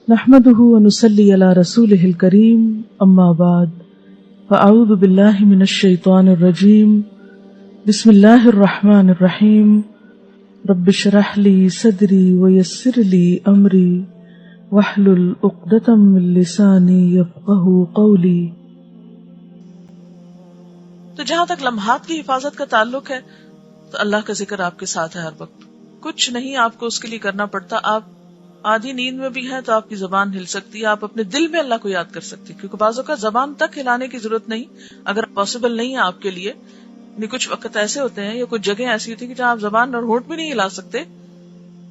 نحمده ونصلي على رسوله الكريم اما بعد فاعوذ بالله من الشيطان الرجيم بسم الله الرحمن الرحيم رب اشرح لي صدري ويسر لي امري واحلل عقدة من لساني يفقهوا قولي. تو جہاں تک لمحات کی حفاظت کا تعلق ہے تو اللہ کا ذکر آپ کے ساتھ ہے ہر وقت. کچھ نہیں آپ کو اس کے لیے کرنا پڑتا. آپ آدھی نیند میں بھی ہیں تو آپ کی زبان ہل سکتی ہے. آپ اپنے دل میں اللہ کو یاد کر سکتی ہے, کیونکہ بعض اوقات زبان تک ہلانے کی ضرورت نہیں اگر پاسبل نہیں ہے آپ کے لیے. یعنی کچھ وقت ایسے ہوتے ہیں یا کچھ جگہ ایسی ہوتی ہے کہ جہاں آپ زبان اور ہونٹ بھی نہیں ہلا سکتے,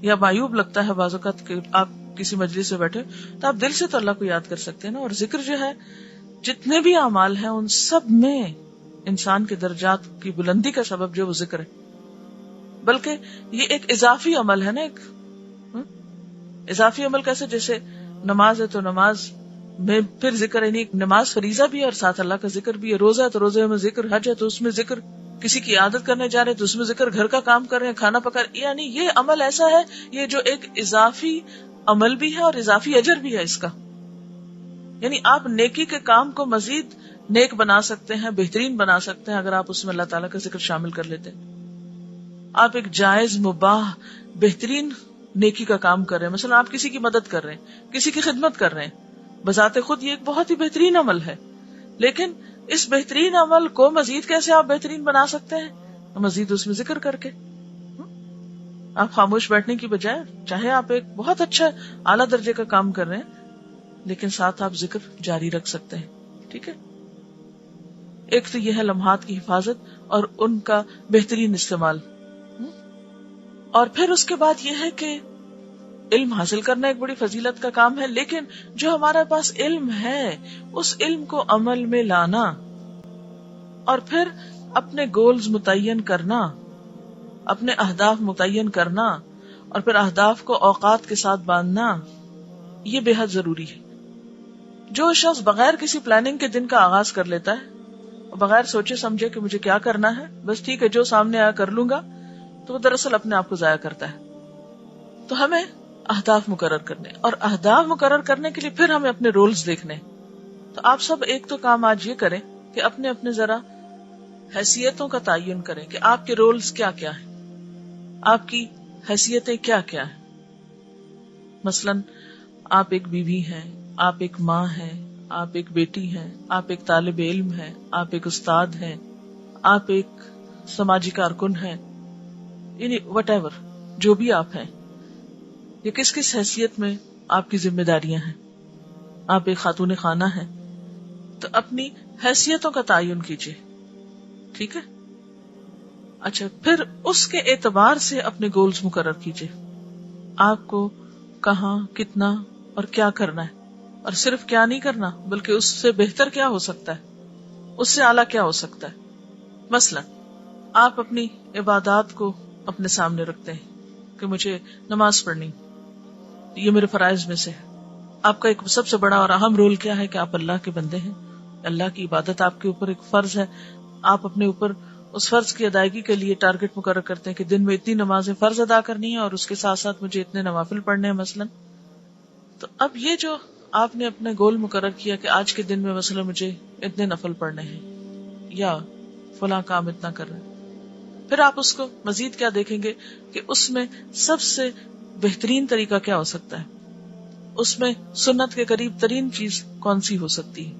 یا معیوب لگتا ہے بعض اوقات کہ آپ کسی مجلس سے بیٹھے تو آپ دل سے تو اللہ کو یاد کر سکتے ہیں نا. اور ذکر جو ہے, جتنے بھی اعمال ہیں ان سب میں انسان کے درجات کی بلندی کا سبب جو وہ ذکر ہے. بلکہ یہ ایک اضافی عمل ہے نا. ایک اضافی عمل کیسے, جیسے نماز ہے تو نماز میں پھر ذکر ہے, نہیں نماز فریضہ بھی ہے اور ساتھ اللہ کا ذکر بھی ہے. روزہ ہے تو روزے میں ذکر, حج ہے تو اس میں ذکر, کسی کی عادت کرنے جا رہے ہیں تو اس میں ذکر, گھر کا کام کر رہے ہیں, کھانا پکا رہے ہیں. یعنی یہ عمل ایسا ہے یہ جو ایک اضافی عمل بھی ہے اور اضافی اجر بھی ہے اس کا. یعنی آپ نیکی کے کام کو مزید نیک بنا سکتے ہیں, بہترین بنا سکتے ہیں اگر آپ اس میں اللہ تعالیٰ کا ذکر شامل کر لیتے ہیں. آپ ایک جائز مباح بہترین نیکی کا کام کر رہے ہیں, مثلا آپ کسی کی مدد کر رہے ہیں, کسی کی خدمت کر رہے ہیں, بذات خود یہ ایک بہت ہی بہترین عمل ہے. لیکن اس بہترین عمل کو مزید کیسے آپ بہترین بنا سکتے ہیں؟ مزید اس میں ذکر کر کے. آپ خاموش بیٹھنے کی بجائے, چاہے آپ ایک بہت اچھا اعلیٰ درجے کا کام کر رہے ہیں لیکن ساتھ آپ ذکر جاری رکھ سکتے ہیں. ٹھیک ہے. ایک تو یہ ہے لمحات کی حفاظت اور ان کا بہترین استعمال. اور پھر اس کے بعد یہ ہے کہ علم حاصل کرنا ایک بڑی فضیلت کا کام ہے, لیکن جو ہمارے پاس علم ہے اس علم کو عمل میں لانا, اور پھر اپنے گولز متعین کرنا, اپنے اہداف متعین کرنا, اور پھر اہداف کو اوقات کے ساتھ باندھنا, یہ بے حد ضروری ہے. جو شخص بغیر کسی پلاننگ کے دن کا آغاز کر لیتا ہے, بغیر سوچے سمجھے کہ مجھے کیا کرنا ہے, بس ٹھیک ہے جو سامنے آیا کر لوں گا, تو وہ دراصل اپنے آپ کو ضائع کرتا ہے. تو ہمیں اہداف مقرر کرنے, اور اہداف مقرر کرنے کے لیے پھر ہمیں اپنے رولز دیکھنے. تو آپ سب ایک تو کام آج یہ کریں کہ اپنے اپنے ذرا حیثیتوں کا تعین کریں کہ آپ کے رولز کیا کیا ہیں, آپ کی حیثیتیں کیا کیا ہیں. مثلاً آپ ایک بیوی ہیں, آپ ایک ماں ہیں, آپ ایک بیٹی ہیں, آپ ایک طالب علم ہیں, آپ ایک استاد ہیں, آپ ایک سماجی کارکن ہیں, یعنی وٹ ایور جو بھی آپ ہیں, یہ کس کس حیثیت میں آپ کی ذمہ داریاں ہیں. آپ ایک خاتون خانہ ہیں تو اپنی حیثیتوں کا تعین کیجیے. ٹھیک ہے. اچھا, پھر اس کے اعتبار سے اپنے گولز مقرر کیجیے. آپ کو کہاں, کتنا اور کیا کرنا ہے, اور صرف کیا نہیں کرنا بلکہ اس سے بہتر کیا ہو سکتا ہے, اس سے اعلیٰ کیا ہو سکتا ہے. مثلا آپ اپنی عبادات کو اپنے سامنے رکھتے ہیں کہ مجھے نماز پڑھنی, یہ میرے فرائض میں سے ہے. آپ کا ایک سب سے بڑا اور اہم رول کیا ہے کہ آپ اللہ کے بندے ہیں, اللہ کی عبادت آپ کے اوپر ایک فرض ہے. آپ اپنے اوپر اس فرض کی ادائیگی کے لیے ٹارگٹ مقرر کرتے ہیں کہ دن میں اتنی نمازیں فرض ادا کرنی ہے اور اس کے ساتھ ساتھ مجھے اتنے نوافل پڑھنے ہیں مثلا. تو اب یہ جو آپ نے اپنے گول مقرر کیا کہ آج کے دن میں مثلا مجھے اتنے نفل پڑھنے ہیں یا فلاں کام اتنا کرنا ہے, پھر آپ اس کو مزید کیا دیکھیں گے کہ اس میں سب سے بہترین طریقہ کیا ہو سکتا ہے, اس میں سنت کے قریب ترین چیز کون سی ہو سکتی ہے.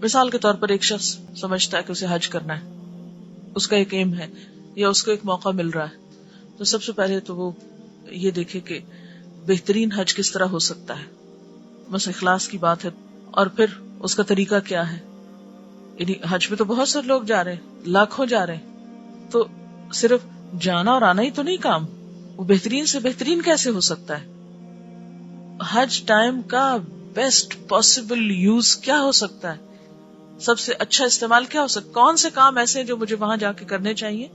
مثال کے طور پر ایک شخص سمجھتا ہے کہ اسے حج کرنا ہے, اس کا ایک ایم ہے یا اس کو ایک موقع مل رہا ہے, تو سب سے پہلے تو وہ یہ دیکھے کہ بہترین حج کس طرح ہو سکتا ہے. بس اخلاص کی بات ہے, اور پھر اس کا طریقہ کیا ہے. یعنی حج میں تو بہت سے لوگ جا رہے ہیں, لاکھوں جا رہے ہیں, تو صرف جانا اور آنا ہی تو نہیں کام, وہ بہترین سے بہترین کیسے ہو سکتا ہے. حج ٹائم کا بیسٹ پاسبل یوز کیا ہو سکتا ہے, سب سے اچھا استعمال کیا ہو سکتا, کون سے کام ایسے ہیں جو مجھے وہاں جا کے کرنے چاہیے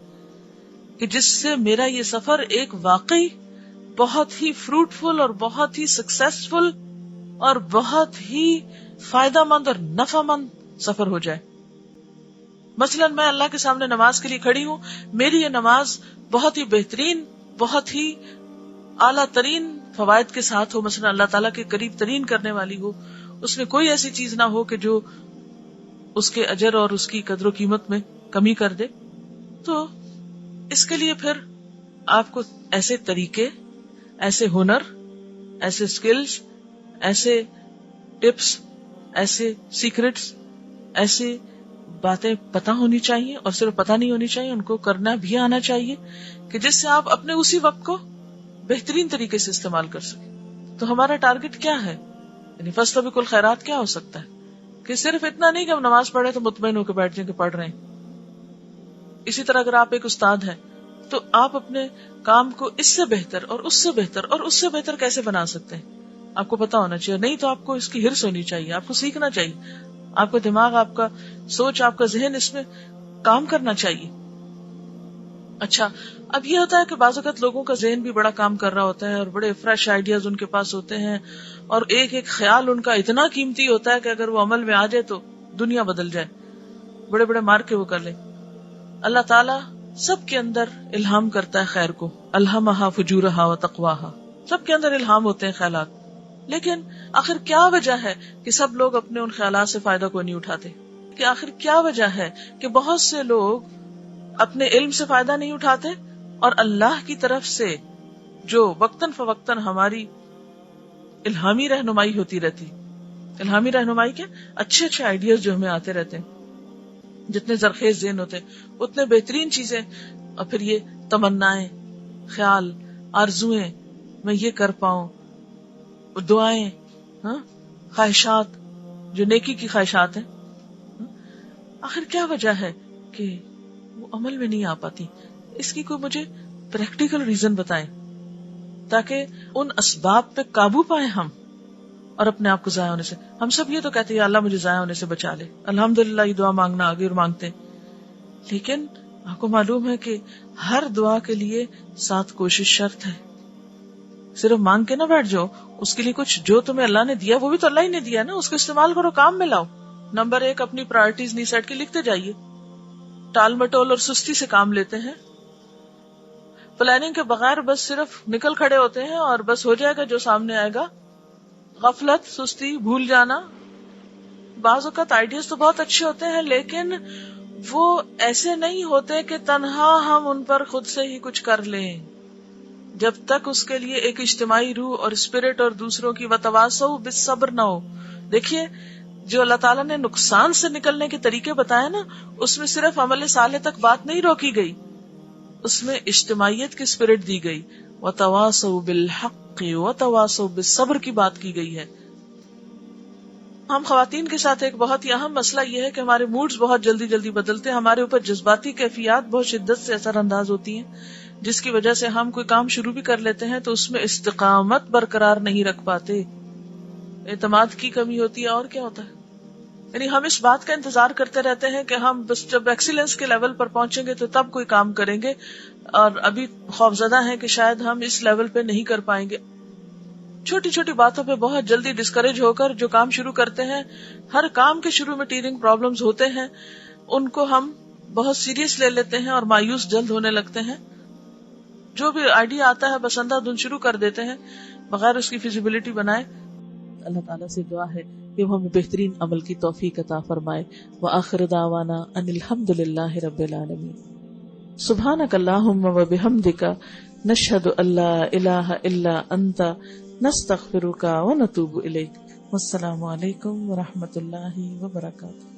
کہ جس سے میرا یہ سفر ایک واقعی بہت ہی فروٹفل اور بہت ہی سکسیسفل اور بہت ہی فائدہ مند اور نفع مند سفر ہو جائے. مثلا میں اللہ کے سامنے نماز کے لیے کھڑی ہوں, میری یہ نماز بہت ہی بہترین, بہت ہی اعلیٰ ترین فوائد کے ساتھ ہو، مثلا اللہ تعالیٰ کے قریب ترین کرنے والی ہو، اس میں کوئی ایسی چیز نہ ہو کہ جو اس کے اجر اور اس کی قدر و قیمت میں کمی کر دے. تو اس کے لیے پھر آپ کو ایسے طریقے، ایسے ہنر، ایسے سکلز، ایسے ٹپس، ایسے سیکرٹس، ایسے باتیں پتہ ہونی چاہیے، اور صرف پتہ نہیں ہونی چاہیے، ان کو کرنا بھی آنا چاہیے، کہ جس سے آپ اپنے اسی وقت کو بہترین طریقے سے استعمال کر سکیں. تو ہمارا ٹارگٹ کیا ہے؟ یعنی فاستبقوا الخیرات کیا ہو سکتا ہے کہ صرف اتنا نہیں کہ ہم نماز پڑھیں تو مطمئن ہو کے بیٹھ جائیں کہ پڑھ رہے ہیں. اسی طرح اگر آپ ایک استاد ہیں تو آپ اپنے کام کو اس سے بہتر اور اس سے بہتر اور اس سے بہتر کیسے بنا سکتے ہیں، آپ کو پتا ہونا چاہیے. نہیں تو آپ کو اس کی ہرس ہونی چاہیے، آپ کو سیکھنا چاہیے، آپ کا دماغ، آپ کا سوچ، آپ کا ذہن اس میں کام کرنا چاہیے. اچھا، اب یہ ہوتا ہے کہ بعض اوقات لوگوں کا ذہن بھی بڑا کام کر رہا ہوتا ہے اور بڑے فریش آئیڈیاز ان کے پاس ہوتے ہیں، اور ایک ایک خیال ان کا اتنا قیمتی ہوتا ہے کہ اگر وہ عمل میں آ جائے تو دنیا بدل جائے، بڑے بڑے مار کے وہ کر لے. اللہ تعالیٰ سب کے اندر الہام کرتا ہے خیر کو، الہمہا فجورہا و تقواہا، سب کے اندر الہام ہوتے ہیں خیالات. لیکن آخر کیا وجہ ہے کہ سب لوگ اپنے ان خیالات سے فائدہ کو نہیں اٹھاتے؟ کہ آخر کیا وجہ ہے کہ بہت سے لوگ اپنے علم سے فائدہ نہیں اٹھاتے، اور اللہ کی طرف سے جو وقتاً فوقتاً ہماری الہامی رہنمائی ہوتی رہتی، الہامی رہنمائی کے اچھے اچھے آئیڈیاز جو ہمیں آتے رہتے ہیں، جتنے زرخیز ذہن ہوتے اتنے بہترین چیزیں، اور پھر یہ تمنائیں، خیال، آرزویں، میں یہ کر پاؤں، دعائیں، خواہشات، جو نیکی کی خواہشات ہیں، آخر کیا وجہ ہے کہ وہ عمل میں نہیں آ پاتی؟ اس کی کوئی مجھے پریکٹیکل ریزن بتائیں تاکہ ان اسباب پہ قابو پائیں ہم، اور اپنے آپ کو ضائع ہونے سے. ہم سب یہ تو کہتے ہیں اللہ مجھے ضائع ہونے سے بچا لے، الحمدللہ یہ دعا مانگنا آگے اور مانگتے ہیں، لیکن آپ کو معلوم ہے کہ ہر دعا کے لیے 7 کوشش شرط ہے. صرف مانگ کے نہ بیٹھ جاؤ، اس کے لیے کچھ جو تمہیں اللہ نے دیا وہ بھی تو اللہ ہی نے دیا نا، اس کو استعمال کرو، کام میں لاؤ. نمبر 1 اپنی پرائرٹیز نہیں سیٹ کے لکھتے جائیے. ٹال مٹول اور سستی سے کام لیتے ہیں، پلاننگ کے بغیر بس صرف نکل کھڑے ہوتے ہیں اور بس ہو جائے گا جو سامنے آئے گا. غفلت، سستی، بھول جانا. بعض اوقات آئیڈیاز تو بہت اچھے ہوتے ہیں لیکن وہ ایسے نہیں ہوتے کہ تنہا ہم ان پر خود سے ہی کچھ کر لیں، جب تک اس کے لیے ایک اجتماعی روح اور اسپرٹ اور دوسروں کی وتواصوا بالصبر نہ ہو. دیکھیے جو اللہ تعالیٰ نے نقصان سے نکلنے کے طریقے بتائے نا، اس میں صرف عمل صالح تک بات نہیں روکی گئی، اس میں اجتماعیت کی اسپرٹ دی گئی، وتواصوا بالحق وتواصوا بالصبر کی بات کی گئی ہے. ہم خواتین کے ساتھ ایک بہت ہی اہم مسئلہ یہ ہے کہ ہمارے موڈز بہت جلدی جلدی بدلتے ہیں، ہمارے اوپر جذباتی کیفیات بہت شدت سے اثر انداز ہوتی ہیں، جس کی وجہ سے ہم کوئی کام شروع بھی کر لیتے ہیں تو اس میں استقامت برقرار نہیں رکھ پاتے، اعتماد کی کمی ہوتی ہے. اور کیا ہوتا ہے، یعنی ہم اس بات کا انتظار کرتے رہتے ہیں کہ ہم بس جب ایکسیلنس کے لیول پر پہنچیں گے تو تب کوئی کام کریں گے، اور ابھی خوفزدہ ہیں کہ شاید ہم اس لیول پہ نہیں کر پائیں گے. چھوٹی چھوٹی باتوں پہ بہت جلدی ڈسکریج ہو کر جو کام شروع کرتے ہیں، ہر کام کے شروع میں ٹیرنگ پرابلمز ہوتے ہیں، ان کو ہم بہت سیریس لے لیتے ہیں اور مایوس جلد ہونے لگتے ہیں. جو بھی آئیڈیا آتا ہے بس اندھا دھند شروع کر دیتے ہیں بغیر اس کی فیزیبلٹی بنائے. اللہ تعالیٰ سے دعا ہے کہ وہ ہمیں بہترین عمل کی توفیق عطا فرمائے. وآخر دعوانا ان الحمد للہ رب العالمین. سبحانک اللہم وبحمدک نشہد ان لا الہ الا انت نستغفرک ونتوب الیک. والسلام علیکم ورحمۃ اللہ وبرکاتہ.